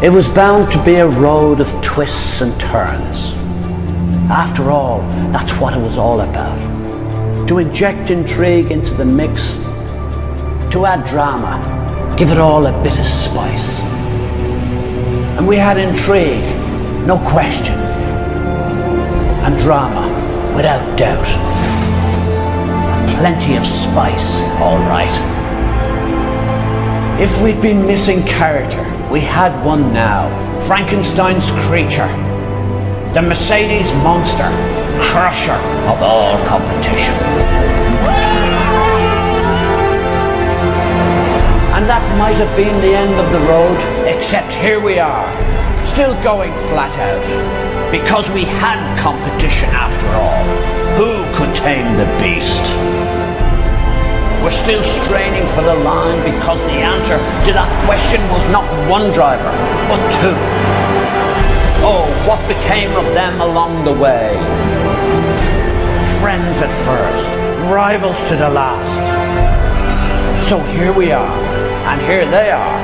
It was bound to be a road of twists and turns. After all, that's what it was all about. To inject intrigue into the mix, to add drama, give it all a bit of spice. And we had intrigue, no question, and drama, without doubt. And plenty of spice, all right. If we'd been missing character, we had one now. Frankenstein's creature, the Mercedes monster, crusher of all competition. And that might have been the end of the road, except here we are, still going flat out. Because we had competition after all. Who could tame the beast? We're still straining for the line because the answer to that question was not one driver, but two. Oh, what became of them along the way? Friends at first, rivals to the last. So here we are, and here they are.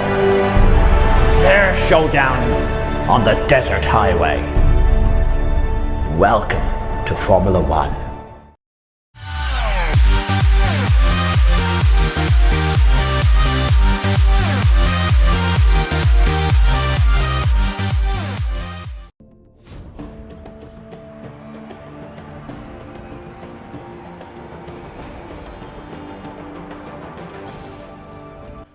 Their showdown on the desert highway. Welcome to Formula One.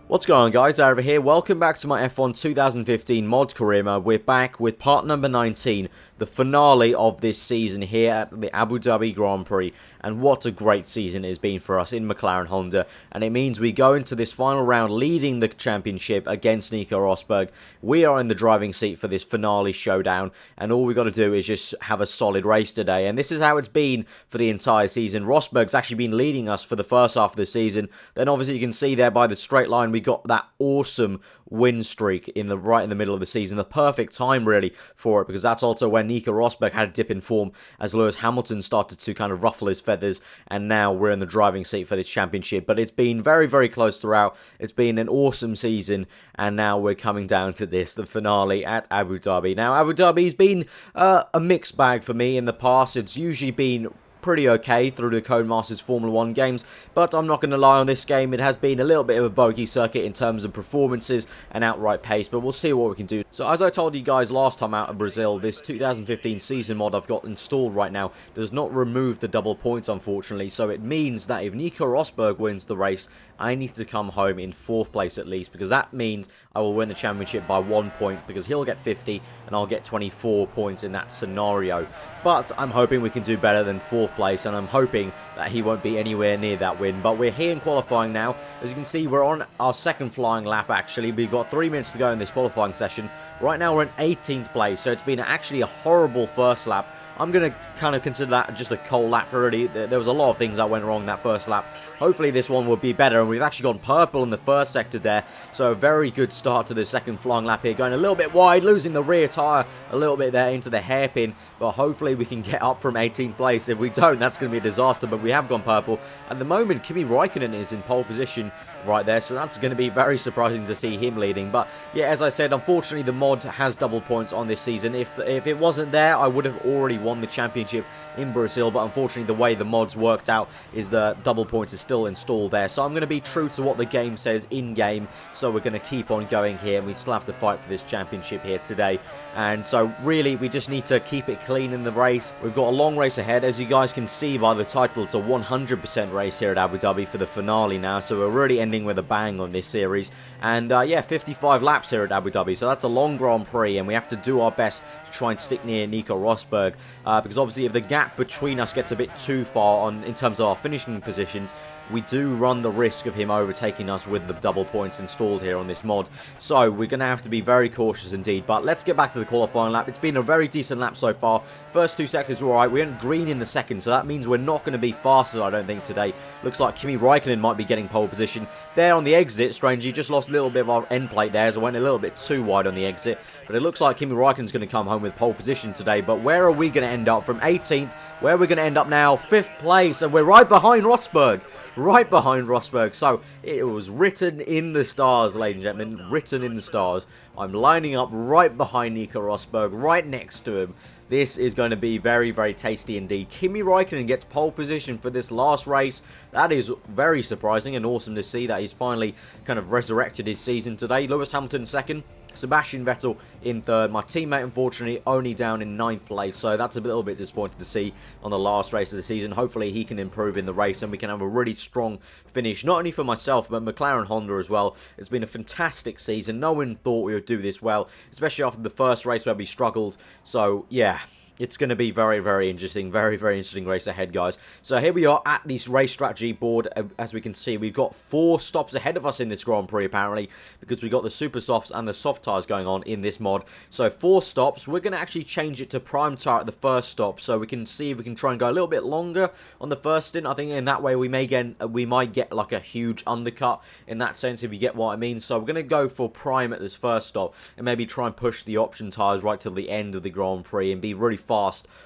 What's going on, guys? Over here. Welcome back to my F1 2015 mod career mode. We're back with part number 19, the finale of this season here at the Abu Dhabi Grand Prix. And what a great season it has been for us in McLaren Honda. And it means we go into this final round leading the championship against Nico Rosberg. We are in the driving seat for this finale showdown. And all we've got to do is just have a solid race today. And this is how it's been for the entire season. Rosberg's actually been leading us for the first half of the season. Then obviously you can see there by the straight line we got that awesome win streak right in the middle of the season. The perfect time really for it, because that's also when Nico Rosberg had a dip in form as Lewis Hamilton started to kind of ruffle his feathers, and now we're in the driving seat for this championship. But it's been very, very close throughout. It's been an awesome season, and now we're coming down to this, the finale at Abu Dhabi. Now, Abu Dhabi's been a mixed bag for me in the past. It's usually been pretty okay through the Codemasters Formula 1 games, but I'm not going to lie on this game. It has been a little bit of a bogey circuit in terms of performances and outright pace, but we'll see what we can do. So as I told you guys last time out of Brazil, this 2015 season mod I've got installed right now does not remove the double points, unfortunately, so it means that if Nico Rosberg wins the race, I need to come home in 4th place at least, because that means I will win the championship by 1 point, because he'll get 50 and I'll get 24 points in that scenario. But I'm hoping we can do better than 4th place, and I'm hoping that he won't be anywhere near that win. But we're here in qualifying now. As you can see, we're on our second flying lap actually. We've got 3 minutes to go in this qualifying session. Right now we're in 18th place, so it's been actually a horrible first lap. I'm going to kind of consider that just a cold lap already. There was a lot of things that went wrong that first lap. Hopefully this one will be better, and we've actually gone purple in the first sector there, so a very good start to the second flying lap here, going a little bit wide, losing the rear tyre a little bit there into the hairpin, but hopefully we can get up from 18th place. If we don't, that's going to be a disaster, but we have gone purple. At the moment, Kimi Raikkonen is in pole position right there, so that's going to be very surprising to see him leading. But yeah, as I said, unfortunately the mod has double points on this season. If it wasn't there, I would have already won the championship in Brazil, but unfortunately the way the mods worked out is the double points is still installed there. So I'm going to be true to what the game says in game, so we're going to keep on going here, and we still have to fight for this championship here today. And so really we just need to keep it clean in the race. We've got a long race ahead, as you guys can see by the title. It's a 100% race here at Abu Dhabi for the finale now, so we're really ending with a bang on this series. And yeah, 55 laps here at Abu Dhabi, so that's a long Grand Prix, and we have to do our best to try and stick near Nico Rosberg, because obviously if the gap between us gets a bit too far in terms of our finishing positions, we do run the risk of him overtaking us with the double points installed here on this mod. So we're going to have to be very cautious indeed. But let's get back to the qualifying lap. It's been a very decent lap so far. First 2 sectors were alright. We went green in the second, so that means we're not going to be faster, I don't think, today. Looks like Kimi Raikkonen might be getting pole position. There on the exit, strangely, just lost a little bit of our end plate there, as I went a little bit too wide on the exit. But it looks like Kimi Raikkonen's going to come home with pole position today. But where are we going to end up? From 18th, where are we going to end up now? 5th place, and we're right behind Rosberg. right behind Rosberg. So it was written in the stars, ladies and gentlemen, written in the stars. I'm lining up right behind Nico Rosberg, right next to him. This is going to be very, very tasty indeed. Kimi Räikkönen gets pole position for this last race. That is very surprising and awesome to see that he's finally kind of resurrected his season today. Lewis Hamilton second. Sebastian Vettel in third. My teammate, unfortunately, only down in 9th place, so that's a little bit disappointing to see on the last race of the season. Hopefully, he can improve in the race, and we can have a really strong finish, not only for myself, but McLaren Honda as well. It's been a fantastic season. No one thought we would do this well, especially after the first race where we struggled. So, yeah. It's going to be very, very interesting. Very, very interesting race ahead, guys. So here we are at this race strategy board. As we can see, we've got 4 stops ahead of us in this Grand Prix, apparently, because we've got the super softs and the soft tyres going on in this mod. So 4 stops. We're going to actually change it to prime tyre at the first stop, so we can see if we can try and go a little bit longer on the first stint. I think in that way we might get like a huge undercut in that sense, if you get what I mean. So we're going to go for prime at this first stop and maybe try and push the option tyres right till the end of the Grand Prix and be really fast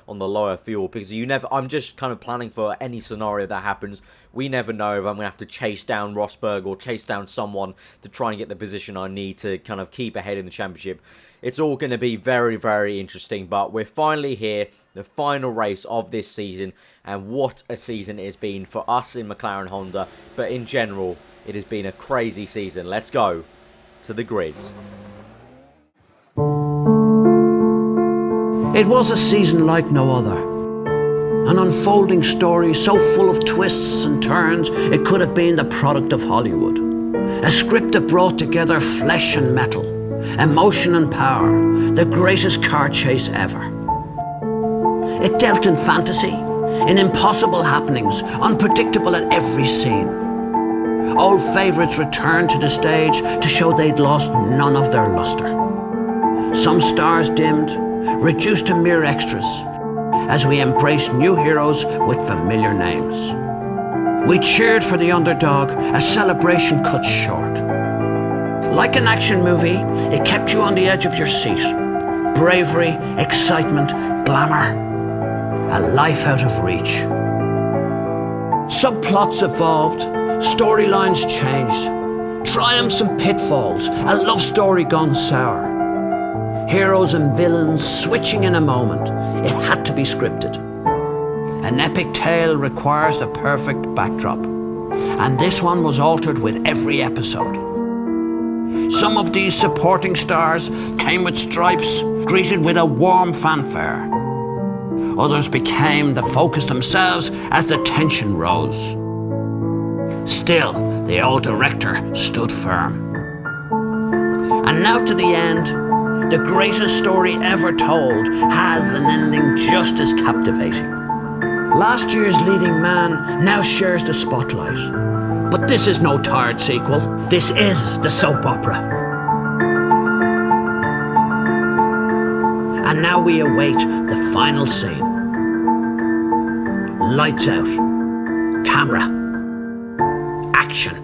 on the lower fuel, because I'm just kind of planning for any scenario that happens. We never know if I'm going to have to chase down Rosberg or chase down someone to try and get the position I need to kind of keep ahead in the championship. It's all going to be very, very interesting, but we're finally here, the final race of this season, and what a season it has been for us in McLaren Honda, but in general, it has been a crazy season. Let's go to the grids. It was a season like no other. An unfolding story so full of twists and turns it could have been the product of Hollywood. A script that brought together flesh and metal, emotion and power, the greatest car chase ever. It dealt in fantasy, in impossible happenings, unpredictable at every scene. Old favourites returned to the stage to show they'd lost none of their lustre. Some stars dimmed, reduced to mere extras, as we embraced new heroes with familiar names. We cheered for the underdog, a celebration cut short. Like an action movie, it kept you on the edge of your seat. Bravery, excitement, glamour, a life out of reach. Subplots evolved, storylines changed, triumphs and pitfalls, a love story gone sour. Heroes and villains switching in a moment. It had to be scripted. An epic tale requires the perfect backdrop, and this one was altered with every episode. Some of these supporting stars came with stripes, greeted with a warm fanfare. Others became the focus themselves as the tension rose. Still, the old director stood firm. And now to the end. The greatest story ever told has an ending just as captivating. Last year's leading man now shares the spotlight. But this is no tired sequel. This is the soap opera. And now we await the final scene. Lights out. Camera. Action.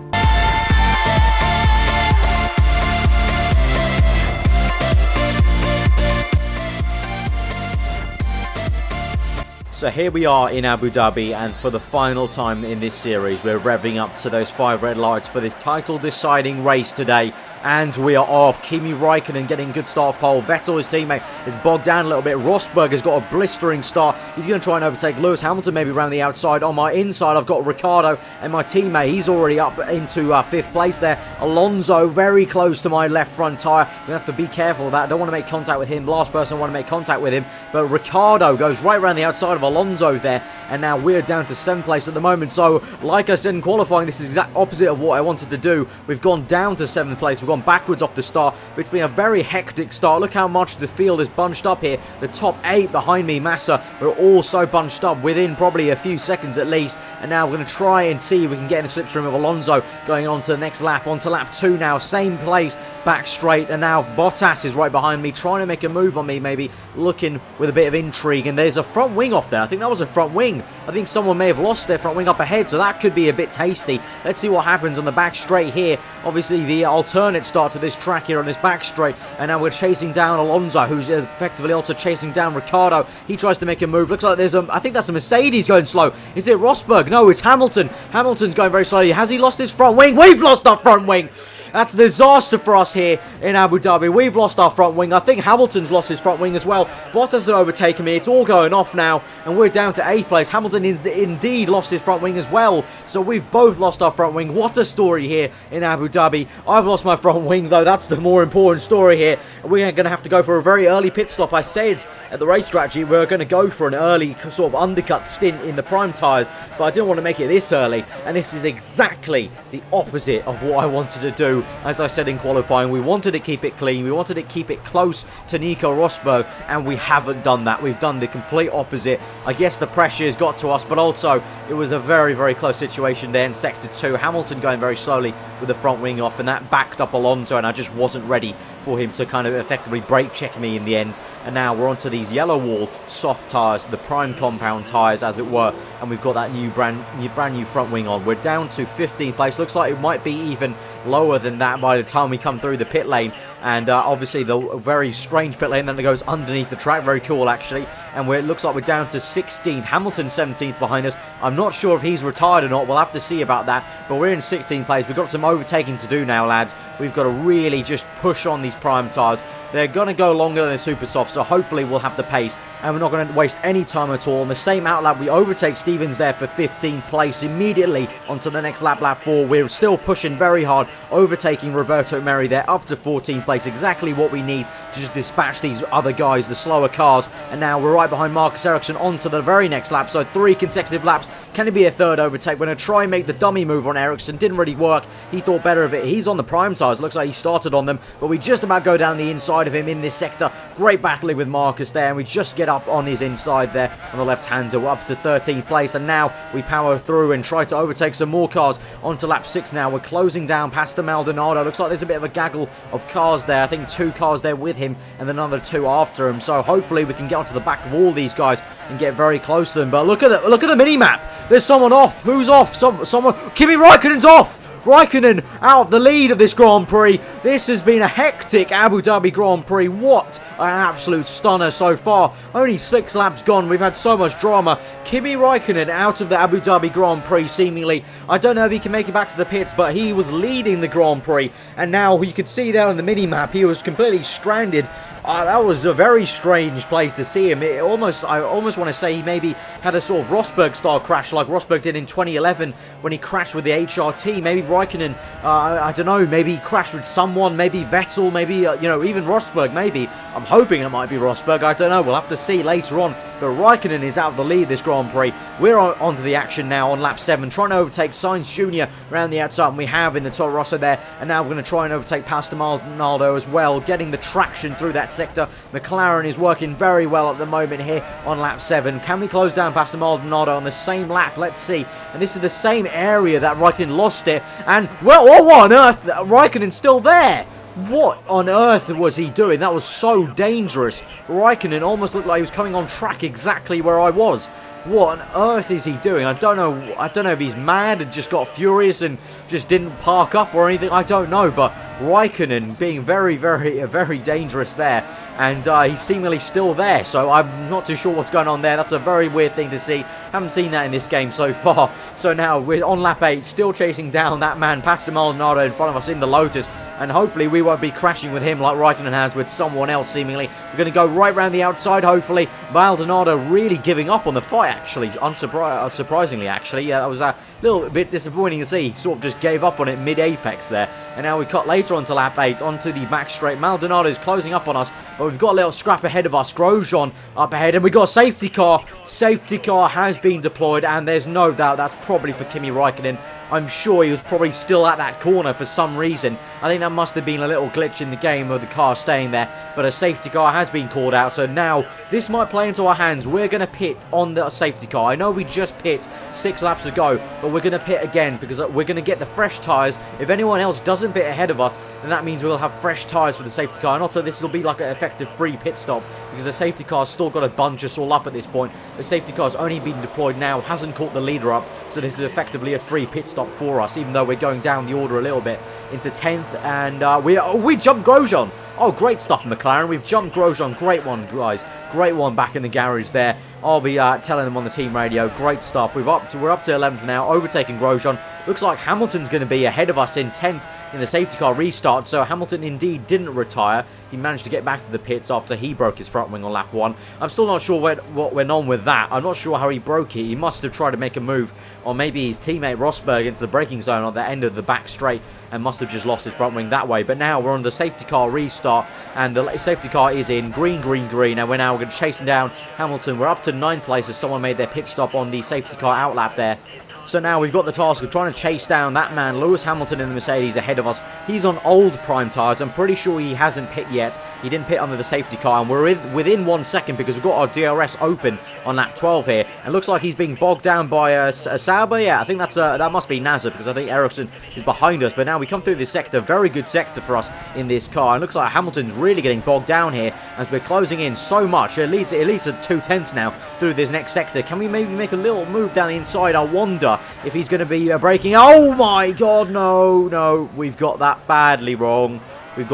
So here we are in Abu Dhabi, and for the final time in this series, we're revving up to those 5 red lights for this title-deciding race today. And we are off. Kimi Räikkönen getting good start pole. Vettel, his teammate, is bogged down a little bit. Rosberg has got a blistering start. He's going to try and overtake Lewis Hamilton maybe around the outside. On my inside, I've got Ricciardo and my teammate. He's already up into 5th place there. Alonso very close to my left front tyre. We're going to have to be careful of that. I don't want to make contact with him. Last person I want to make contact with him. But Ricciardo goes right around the outside of Alonso there. And now we're down to 7th place at the moment. So, like I said in qualifying, this is the exact opposite of what I wanted to do. We've gone down to 7th place. We've gone backwards off the start. It's been a very hectic start. Look how much the field is bunched up here. The top 8 behind me, Massa, are all so bunched up within probably a few seconds at least. And now we're going to try and see if we can get in the slipstream of Alonso going on to the next lap. On to lap 2 now. Same place, back straight. And now Bottas is right behind me, trying to make a move on me, maybe looking with a bit of intrigue. And there's a front wing off there. there. I think that was a front wing. I think someone may have lost their front wing up ahead, so that could be a bit tasty. Let's see what happens on the back straight here. Obviously, the alternate start to this track here on this back straight, and now we're chasing down Alonso, who's effectively also chasing down Ricciardo. He tries to make a move. Looks like there's a, I think that's a Mercedes going slow. Is it Rosberg? No, it's Hamilton. Hamilton's going very slowly. Has he lost his front wing? We've lost our front wing. That's a disaster for us here in Abu Dhabi. We've lost our front wing. I think Hamilton's lost his front wing as well. Bottas has overtaken me. It's all going off now, and we're down to 8th place. Hamilton indeed lost his front wing as well, so we've both lost our front wing. What a story here in Abu Dhabi. I've lost my front wing, though. That's the more important story here. We're going to have to go for a very early pit stop. I said at the race strategy we're going to go for an early sort of undercut stint in the prime tyres, but I didn't want to make it this early, and this is exactly the opposite of what I wanted to do. As I said in qualifying, we wanted to keep it clean, we wanted to keep it close to Nico Rosberg, and we haven't done that. We've done the complete opposite. I guess the pressure has got to us, but also it was a very, very close situation there in Sector 2. Hamilton going very slowly with the front wing off, and that backed up Alonso, and I just wasn't ready for him to kind of effectively brake check me in the end. And now we're onto these yellow wall soft tyres, the prime compound tyres as it were, and we've got that brand new front wing on. We're down to 15th place. Looks like it might be even lower than that by the time we come through the pit lane, and obviously the very strange pit lane that goes underneath the track. Very cool actually. And it looks like we're down to 16th. Hamilton 17th behind us. I'm not sure if he's retired or not. We'll have to see about that. But we're in 16th place. We've got some overtaking to do now, lads. We've got to really just push on these prime tyres. They're going to go longer than the super soft, so hopefully we'll have the pace, and we're not going to waste any time at all. On the same outlap, we overtake Stevens there for 15th place. Immediately onto the next lap, lap 4. We're still pushing very hard, overtaking Roberto Merri there up to 14th place. Exactly what we need to just dispatch these other guys, the slower cars. And now we're right behind Marcus Ericsson onto the very next lap, so 3 consecutive laps. Can it be a third overtake? We're going to try and make the dummy move on Ericsson. Didn't really work. He thought better of it. He's on the prime tyres. Looks like he started on them, but we just about go down the inside of him in this sector. Great battling with Marcus there, and we just get up on his inside there on the left-hander. We're up to 13th place, and now we power through and try to overtake some more cars onto lap 6 now. We're closing down past the Maldonado. Looks like there's a bit of a gaggle of cars there. I think 2 cars there with him and then another 2 after him. So hopefully we can get onto the back of all these guys and get very close to them. But look at the mini-map. There's someone off. Who's off? Someone. Kimi Raikkonen's off. Raikkonen out of the lead of this Grand Prix. This has been a hectic Abu Dhabi Grand Prix. What an absolute stunner so far. Only 6 laps gone. We've had so much drama. Kimi Raikkonen out of the Abu Dhabi Grand Prix seemingly. I don't know if he can make it back to the pits, but he was leading the Grand Prix. And now you could see there on the mini-map, he was completely stranded. That was a very strange place to see him. I almost want to say he maybe had a sort of Rosberg-style crash like Rosberg did in 2011 when he crashed with the HRT. Maybe Raikkonen, I don't know, maybe he crashed with someone, maybe Vettel, maybe, even Rosberg, maybe. I'm hoping it might be Rosberg. I don't know. We'll have to see later on. But Raikkonen is out of the lead this Grand Prix. We're onto the action now on lap 7, trying to overtake Sainz Jr. around the outside, and we have in the Toro Rosso there. And now we're going to try and overtake Pastor Maldonado as well, getting the traction through that sector. McLaren is working very well at the moment here on lap 7. Can we close down Pastor Maldonado on the same lap? Let's see. And this is the same area that Raikkonen lost it. And, well, what on earth? Raikkonen's still there. What on earth was he doing? That was so dangerous. Raikkonen almost looked like he was coming on track exactly where I was. What on earth is he doing? I don't know if he's mad and just got furious and just didn't park up or anything. I don't know, but Raikkonen being very, very dangerous there. And he's seemingly still there, so I'm not too sure what's going on there. That's a very weird thing to see. Haven't seen that in this game so far. So now we're on lap 8, still chasing down that man, Pastor Maldonado, in front of us in the Lotus. And hopefully we won't be crashing with him like Raikkonen has with someone else seemingly. We're going to go right round the outside, hopefully. Maldonado really giving up on the fight, actually. Unsurprisingly, actually. Yeah, that was a little bit disappointing to see. He sort of just gave up on it mid-apex there. And now we cut later onto lap 8, onto the back straight. Maldonado is closing up on us, but we've got a little scrap ahead of us. Grosjean up ahead, and we've got a safety car. Safety car has been deployed, and there's no doubt that's probably for Kimi Raikkonen. I'm sure he was probably still at that corner for some reason. I think that must have been a little glitch in the game of the car staying there. But a safety car has been called out. So now this might play into our hands. We're going to pit on the safety car. I know we just pit 6 laps ago, but we're going to pit again because we're going to get the fresh tyres. If anyone else doesn't doesn't pit ahead of us, then that means we'll have fresh tyres for the safety car. And also, this will be like an effective free pit stop because the safety car's still got to bunch us all up at this point. The safety car's only been deployed now, hasn't caught the leader up, so this is effectively a free pit stop for us, even though we're going down the order a little bit into 10th. And we jumped Grosjean. Oh, great stuff, McLaren. We've jumped Grosjean. Great one, guys. Great one back in the garage there. I'll be telling them on the team radio. Great stuff. We're up to 11th now, overtaking Grosjean. Looks like Hamilton's going to be ahead of us in 10th in the safety car restart, so Hamilton indeed didn't retire. He managed to get back to the pits after he broke his front wing on lap 1. I'm still not sure what went on with that. I'm not sure how he broke it. He must have tried to make a move, or maybe his teammate Rosberg into the braking zone at the end of the back straight and must have just lost his front wing that way. But now we're on the safety car restart, and the safety car is in green, and we're now going to chase him down Hamilton. We're up to 9th place as someone made their pit stop on the safety car outlap there. So now we've got the task of trying to chase down that man, Lewis Hamilton in the Mercedes ahead of us. He's on old prime tyres. I'm pretty sure he hasn't pit yet. He didn't pit under the safety car, and we're within 1 second because we've got our DRS open on lap 12 here. And looks like he's being bogged down by a Sauber. Yeah, I think that must be NASA because I think Ericsson is behind us. But now we come through this sector, very good sector for us in this car. And looks like Hamilton's really getting bogged down here as we're closing in so much. It leads at 2/10 now through this next sector. Can we maybe make a little move down the inside? I wonder if he's going to be braking. Oh my god, no, we've got that badly wrong. We're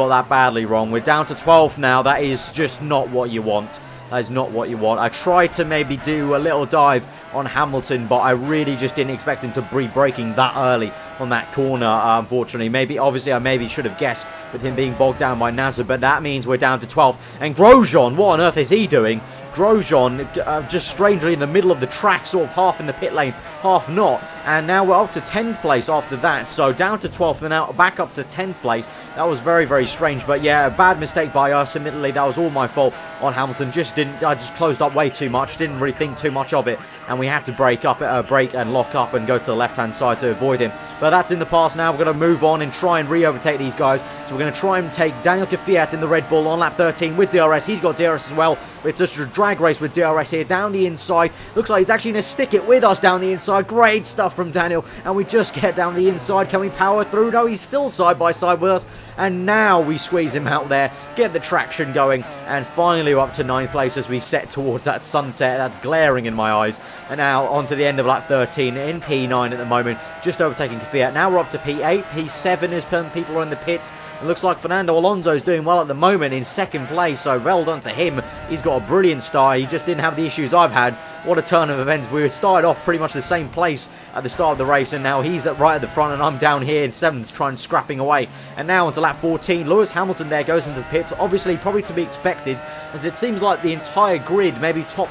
down to 12th now. That is just not what you want. That is not what you want. I tried to maybe do a little dive on Hamilton, but I really just didn't expect him to be braking that early on that corner, unfortunately. Obviously, I maybe should have guessed with him being bogged down by NASA, but that means we're down to 12th. And Grosjean, what on earth is he doing? Grosjean, just strangely in the middle of the track, sort of half in the pit lane, half not. And now we're up to 10th place after that. So down to 12th and now back up to 10th place. That was very, very strange. But yeah, a bad mistake by us. Admittedly, that was all my fault on Hamilton. I just closed up way too much. Didn't really think too much of it. And we had to brake and lock up and go to the left-hand side to avoid him. But that's in the past now. We're going to move on and try and re-overtake these guys. So we're going to try and take Daniel Kvyat in the Red Bull on lap 13 with DRS. He's got DRS as well. It's just a drag race with DRS here down the inside. Looks like he's actually going to stick it with us down the inside. Great stuff from Daniel. And we just get down the inside. Can we power through? No, he's still side by side with us. And now we squeeze him out there, get the traction going, and finally we're up to 9th place as we set towards that sunset. That's glaring in my eyes. And now on to the end of lap 13 in P9 at the moment, just overtaking Kvyat. Now we're up to P8, P7 as people are in the pits. It looks like Fernando Alonso is doing well at the moment in 2nd place, so well done to him. He's got a brilliant start. He just didn't have the issues I've had. What a turn of events. We started off pretty much the same place at the start of the race, and now he's right at the front, and I'm down here in 7th trying scrapping away. And now onto lap 14. Lewis Hamilton there goes into the pits. Obviously, probably to be expected, as it seems like the entire grid, maybe top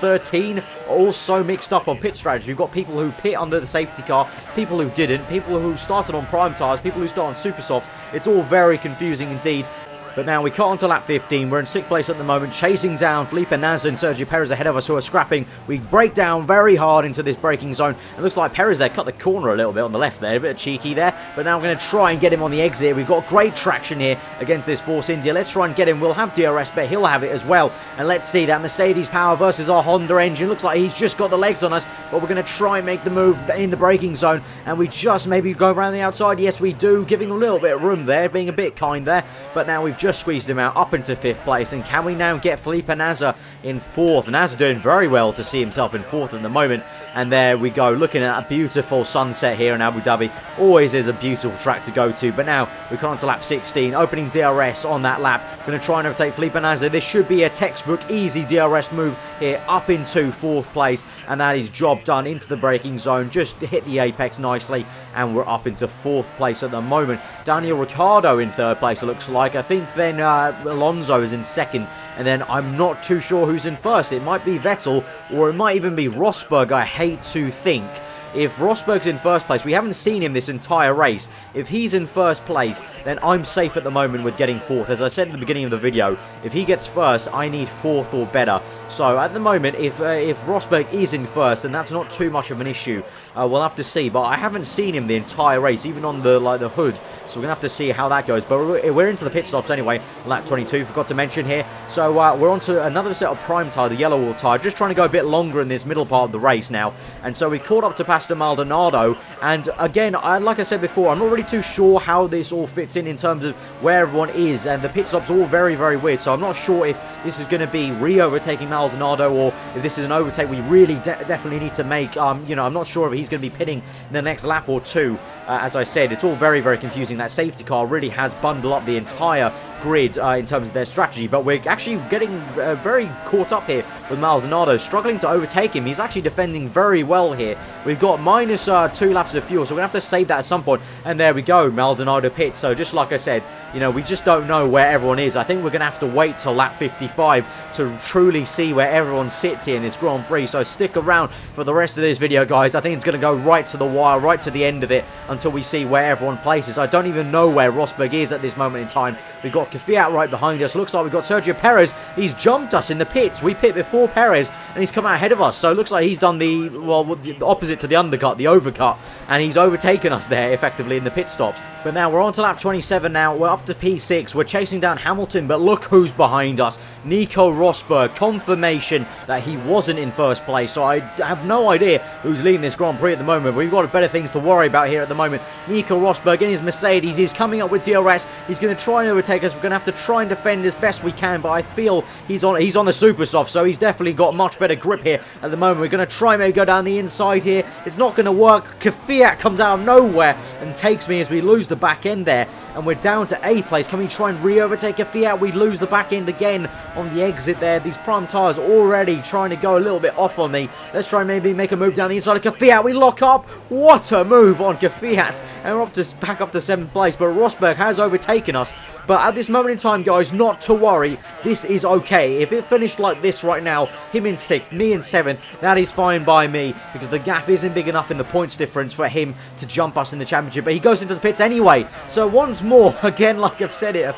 13 are all so mixed up on pit strategy. You've got people who pit under the safety car, people who didn't, people who started on prime tyres, people who start on super softs. It's all very confusing indeed. But now we cut onto lap 15. We're in 6th place at the moment, chasing down Felipe Nasr and Sergio Perez ahead of us who are scrapping. We break down very hard into this braking zone. It looks like Perez there cut the corner a little bit on the left there, a bit cheeky there. But now we're going to try and get him on the exit. We've got great traction here against this Force India. Let's try and get him. We'll have DRS, but he'll have it as well. And let's see that Mercedes power versus our Honda engine. Looks like he's just got the legs on us, but we're going to try and make the move in the braking zone. And we just maybe go around the outside. Yes, we do, giving a little bit of room there, being a bit kind there. But now we've just squeezed him out up into 5th place. And can we now get Felipe Nasr in 4th? Nasr doing very well to see himself in 4th at the moment. And there we go, looking at a beautiful sunset here in Abu Dhabi. Always is a beautiful track to go to. But now we come on to lap 16, opening DRS on that lap. Going to try and overtake Felipe Nasr. This should be a textbook easy DRS move here up into 4th place. And that is job done into the braking zone. Just hit the apex nicely. And we're up into 4th place at the moment. Daniel Ricciardo in 3rd place, it looks like. I think then Alonso is in 2nd, and then I'm not too sure who's in 1st. It might be Vettel, or it might even be Rosberg, I hate to think. If Rosberg's in 1st place, we haven't seen him this entire race. If he's in 1st place, then I'm safe at the moment with getting 4th. As I said at the beginning of the video, if he gets 1st, I need 4th or better. So at the moment, if Rosberg is in 1st, then that's not too much of an issue. We'll have to see, but I haven't seen him the entire race, even on the hood. So we're going to have to see how that goes. But we're into the pit stops anyway. Lap 22, forgot to mention here. So we're on to another set of prime tyre, the yellow wall tyre. Just trying to go a bit longer in this middle part of the race now. And so we caught up to pass Thrustmaster Maldonado. And again, like I said before, I'm not really too sure how this all fits in terms of where everyone is, and the pit stops are all very, very weird. So I'm not sure if this is going to be re-overtaking Maldonado, or if this is an overtake we really definitely need to make. You know, I'm not sure if he's going to be pitting in the next lap or two. As I said, it's all very, very confusing. That safety car really has bundled up the entire grid in terms of their strategy, but we're actually getting very caught up here with Maldonado, struggling to overtake him. He's actually defending very well here. We've got minus 2 laps of fuel, so we're going to have to save that at some point. And there we go, Maldonado pit. So just like I said, you know, we just don't know where everyone is. I think we're going to have to wait till lap 55 to truly see where everyone sits here in this Grand Prix. So stick around for the rest of this video, guys. I think it's going to go right to the wire, right to the end of it, until we see where everyone places. I don't even know where Rosberg is at this moment in time. We've got Kvyat right behind us. Looks like we've got Sergio Perez. He's jumped us in the pits. We pit before Perez, and he's come out ahead of us. So it looks like he's done the, well, the opposite to the undercut, the overcut, and he's overtaken us there effectively in the pit stops. But now we're on to lap 27 now. We're up to P6. We're chasing down Hamilton, but look who's behind us. Nico Rosberg. Confirmation that he wasn't in first place. So I have no idea who's leading this Grand Prix at the moment. We've got better things to worry about here at the moment. Nico Rosberg in his Mercedes. He's coming up with DRS. He's going to try and overtake us. We're going to have to try and defend as best we can, but I feel he's on the super soft, so he's definitely got much better grip here at the moment. We're going to try and maybe go down the inside here. It's not going to work. Kvyat comes out of nowhere and takes me as we lose the back end there, and we're down to 8th place. Can we try and re-overtake Kvyat? We lose the back end again on the exit there. These prime tyres already trying to go a little bit off on me. Let's try and maybe make a move down the inside of Kvyat. We lock up. What a move on Kvyat, and we're back up to 7th place, but Rosberg has overtaken us. But at this moment in time, guys, not to worry. This is okay. If it finished like this right now, him in 6th, me in 7th, that is fine by me, because the gap isn't big enough in the points difference for him to jump us in the championship. But he goes into the pits anyway. So once more, again, like I've said it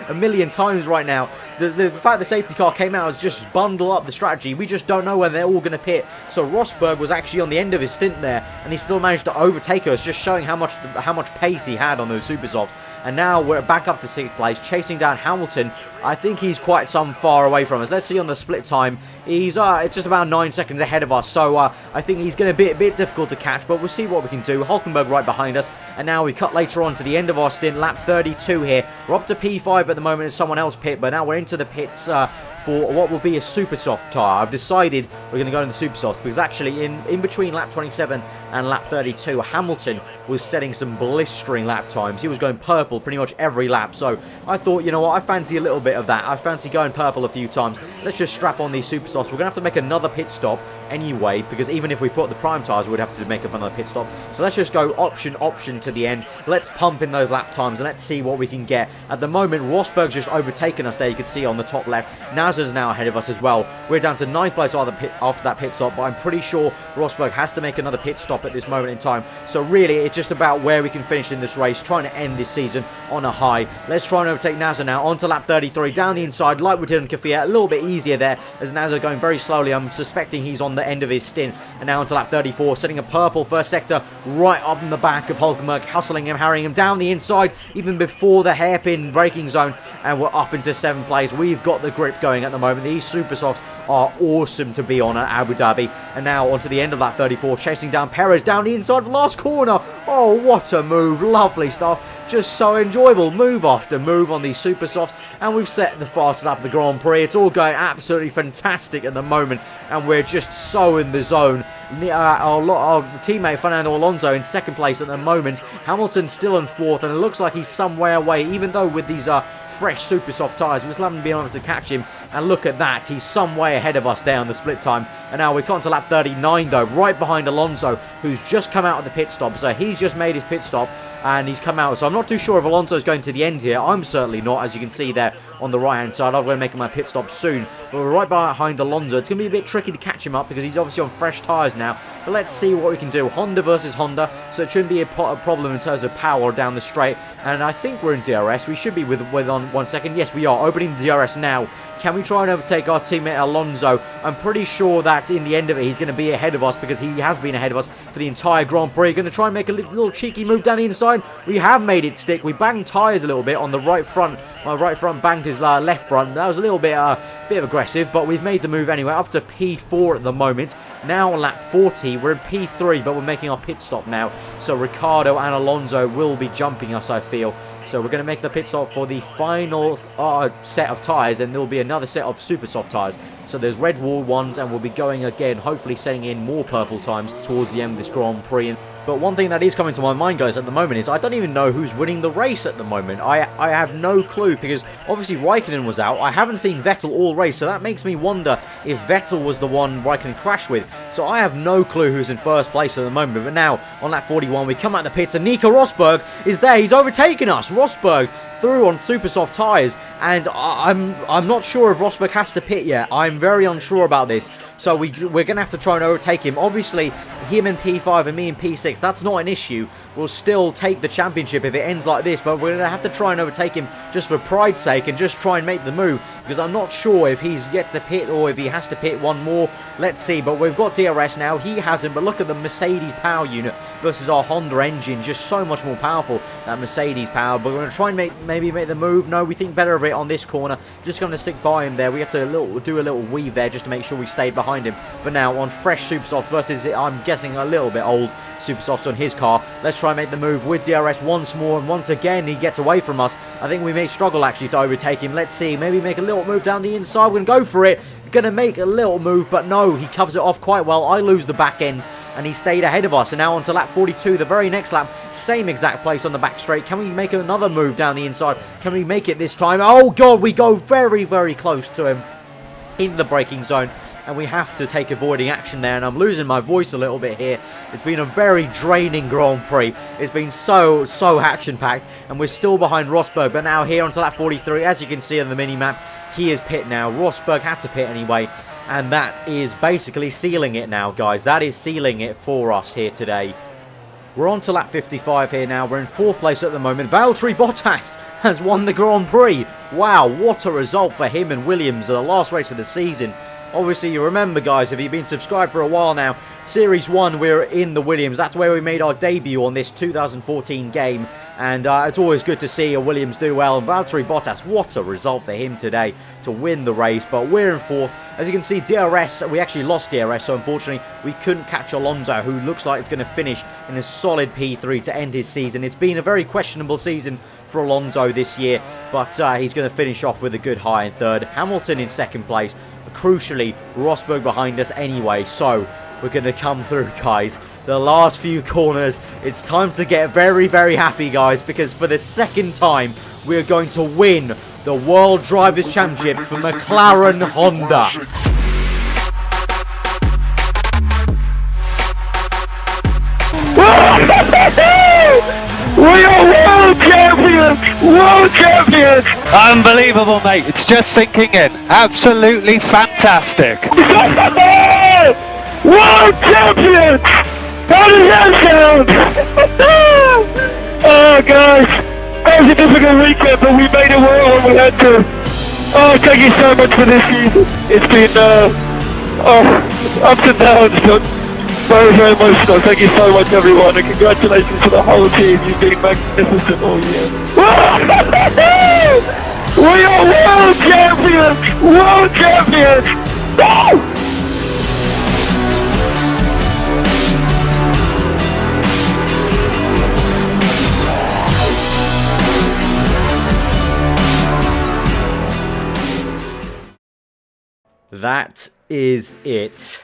a million times right now, the fact the safety car came out is just bundle up the strategy. We just don't know when they're all going to pit. So Rosberg was actually on the end of his stint there, and he still managed to overtake us, just showing how much pace he had on those super softs. And now we're back up to 6th place, chasing down Hamilton. I think he's quite some far away from us. Let's see on the split time. He's just about 9 seconds ahead of us. So I think he's going to be a bit difficult to catch, but we'll see what we can do. Hulkenberg right behind us. And now we cut later on to the end of our stint, lap 32 here. We're up to P5 at the moment as someone else pit, but now we're into the pits for what will be a super soft tyre. I've decided we're going to go in the super soft, because actually in between lap 27 and lap 32, Hamilton was setting some blistering lap times. He was going purple pretty much every lap. So I thought, you know what, I fancy a little bit of that. I fancy going purple a few times. Let's just strap on these super softs. We're going to have to make another pit stop anyway, because even if we put the prime tyres, we'd have to make up another pit stop. So let's just go option to the end. Let's pump in those lap times and let's see what we can get. At the moment, Rosberg's just overtaken us there. You can see on the top left. Nasser's now ahead of us as well. We're down to 9th place after that pit stop, but I'm pretty sure Rosberg has to make another pit stop at this moment in time. So really, it's just about where we can finish in this race, trying to end this season on a high. Let's try and overtake Nasser now. On to lap 33, down the inside, like we did on Kvyat. A little bit easier there, as Nasser going very slowly. I'm suspecting he's on the end of his stint. And now onto lap 34, setting a purple first sector right up in the back of Hulkenberg, hustling him, harrying him down the inside, even before the hairpin braking zone. And we're up into 7th place. We've got the grip going at the moment. These super softs are awesome to be on at Abu Dhabi. And now onto the end of lap 34, chasing down Perez down the inside of the last corner. Oh, what a move. Lovely stuff. Just so enjoyable, move after move on these super softs, and we've set the fastest lap of the Grand Prix. It's all going absolutely fantastic at the moment, and we're just so in the zone. Our teammate Fernando Alonso in 2nd place at the moment. Hamilton still in 4th, and it looks like he's some way away, even though with these fresh super soft tyres, we still haven't been able to catch him. And look at that, he's some way ahead of us there on the split time. And now we've got to lap 39 though, right behind Alonso, who's just come out of the pit stop. So he's just made his pit stop and he's come out. So I'm not too sure if Alonso's going to the end here. I'm certainly not, as you can see there on the right hand side. I'm going to make my pit stop soon, but we're right behind Alonso. It's going to be a bit tricky to catch him up because he's obviously on fresh tyres now. But let's see what we can do. Honda versus Honda, so it shouldn't be a problem in terms of power down the straight. And I think we're in DRS. We should be with on 1 second. Yes, we are opening the DRS now. Can we try and overtake our teammate Alonso? I'm pretty sure that in the end of it, he's going to be ahead of us because he has been ahead of us for the entire Grand Prix. Going to try and make a little cheeky move down the inside. We have made it stick. We banged tyres a little bit on the right front. My right front banged his left front. That was a little bit aggressive, but we've made the move anyway. Up to P4 at the moment. Now on lap 40. heat. We're in P3, but we're making our pit stop now. So Ricciardo and Alonso will be jumping us, I feel. So we're going to make the pit stop for the final set of tyres, and there will be another set of super soft tyres. So there's red wall ones, and we'll be going again, hopefully setting in more purple times towards the end of this Grand Prix. But one thing that is coming to my mind, guys, at the moment is I don't even know who's winning the race at the moment. I have no clue, because obviously Raikkonen was out. I haven't seen Vettel all race, so that makes me wonder if Vettel was the one Raikkonen crashed with. So I have no clue who's in first place at the moment. But now, on lap 41, we come out the pits, and Nico Rosberg is there. He's overtaken us. Rosberg through on super soft tyres, and I'm not sure if Rosberg has to pit yet. I'm very unsure about this. So we're going to have to try and overtake him. Obviously, him in P5 and me in P6, that's not an issue. We'll still take the championship if it ends like this, but we're going to have to try and overtake him just for pride's sake and just try and make the move, because I'm not sure if he's yet to pit or if he has to pit one more. Let's see, but we've got DRS now. He hasn't, but look at the Mercedes power unit versus our Honda engine. Just so much more powerful, that Mercedes power. But we're going to try and maybe make the move. No, we think better of it on this corner. Just going to stick by him there. We have to do a little weave there just to make sure we stay behind him. But now on fresh super softs versus, I'm guessing, a little bit old super softs on his car. Let's try and make the move with DRS once more, and once again he gets away from us. I think we may struggle actually to overtake him. Let's see, maybe make a little move down the inside. We're going to go for it. Going to make a little move, but no, he covers it off quite well. I lose the back end, and he stayed ahead of us. And now on to lap 42, the very next lap, same exact place on the back straight. Can we make another move down the inside? Can we make it this time? Oh god, we go very, very close to him in the braking zone, and we have to take avoiding action there. And I'm losing my voice a little bit here. It's been a very draining Grand Prix. It's been so action-packed, and we're still behind Rosberg. But now here onto lap 43, as you can see on the mini-map, he is pit now. Rosberg had to pit anyway, and that is basically sealing it now, guys. That is sealing it for us here today. We're on to lap 55 here now. We're in 4th place at the moment. Valtteri Bottas has won the Grand Prix. Wow, what a result for him and Williams at the last race of the season. Obviously, you remember, guys, if you've been subscribed for a while now, Series 1, we're in the Williams. That's where we made our debut on this 2014 game. And it's always good to see a Williams do well. And Valtteri Bottas, what a result for him today to win the race. But we're in 4th. As you can see, DRS, we actually lost DRS. So unfortunately, we couldn't catch Alonso, who looks like it's going to finish in a solid P3 to end his season. It's been a very questionable season for Alonso this year. But he's going to finish off with a good high in 3rd. Hamilton in 2nd place. Crucially, Rosberg behind us anyway. So we're going to come through, guys. The last few corners, it's time to get very, very happy, guys, because for the 2nd time, we're going to win the World Drivers' Championship for McLaren Honda. We are world champions! World champions! Unbelievable, mate. It's just sinking in. Absolutely fantastic. World champions! How does that sound? Oh, guys. That was a difficult weekend, but we made it work when we had to. Oh, thank you so much for this season. It's been, ups and downs, but very, very emotional. Thank you so much, everyone, and congratulations to the whole team. You've been magnificent all year. We are world champions! World champions! Woo! That is it.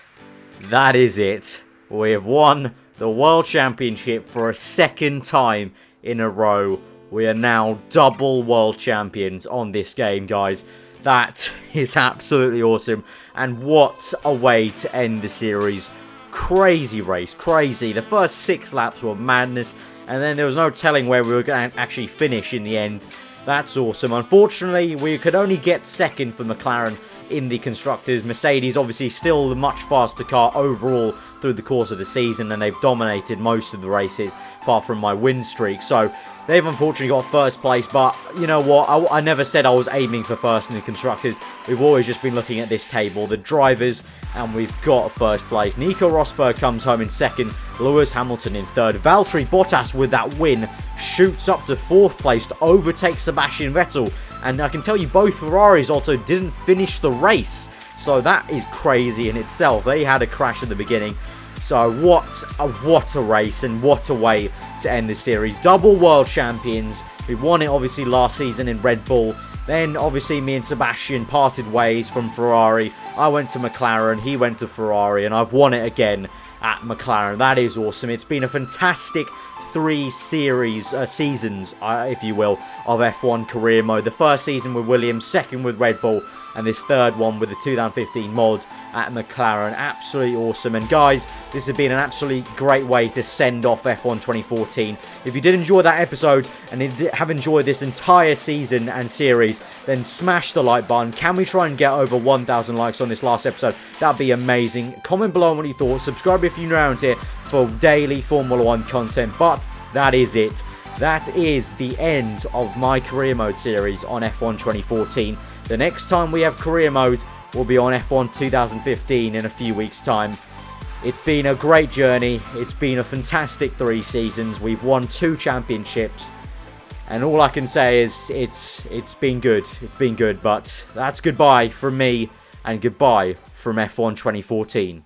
That is it. We have won the World Championship for a 2nd time in a row. We are now double World Champions on this game, guys. That is absolutely awesome. And what a way to end the series. Crazy race, crazy. The first 6 laps were madness, and then there was no telling where we were going to actually finish in the end. That's awesome. Unfortunately, we could only get 2nd for McLaren in the Constructors. Mercedes obviously still the much faster car overall through the course of the season, and they've dominated most of the races apart from my win streak. So they've unfortunately got 1st place, but you know what, I never said I was aiming for 1st in the Constructors. We've always just been looking at this table, the drivers, and we've got 1st place. Nico Rosberg comes home in 2nd, Lewis Hamilton in 3rd. Valtteri Bottas with that win shoots up to 4th place to overtake Sebastian Vettel. And I can tell you both Ferraris also didn't finish the race. So that is crazy in itself. They had a crash at the beginning. So what a race, and what a way to end this series. Double world champions. We won it obviously last season in Red Bull. Then obviously me and Sebastian parted ways from Ferrari. I went to McLaren, he went to Ferrari, and I've won it again at McLaren. That is awesome. It's been a fantastic 3 seasons, if you will, of F1 career mode. The first season with Williams, second with Red Bull, and this third one with the 2015 mod at McLaren. Absolutely awesome. And guys, this has been an absolutely great way to send off F1 2014. If you did enjoy that episode and have enjoyed this entire season and series, then smash the like button. Can we try and get over 1,000 likes on this last episode? That'd be amazing. Comment below on what you thought. Subscribe if you're new around here for daily Formula 1 content. But that is it. That is the end of my career mode series on F1 2014. The next time we have career mode will be on F1 2015 in a few weeks' time. It's been a great journey. It's been a fantastic 3 seasons. We've won 2 championships. And all I can say is it's been good. It's been good. But that's goodbye from me and goodbye from F1 2014.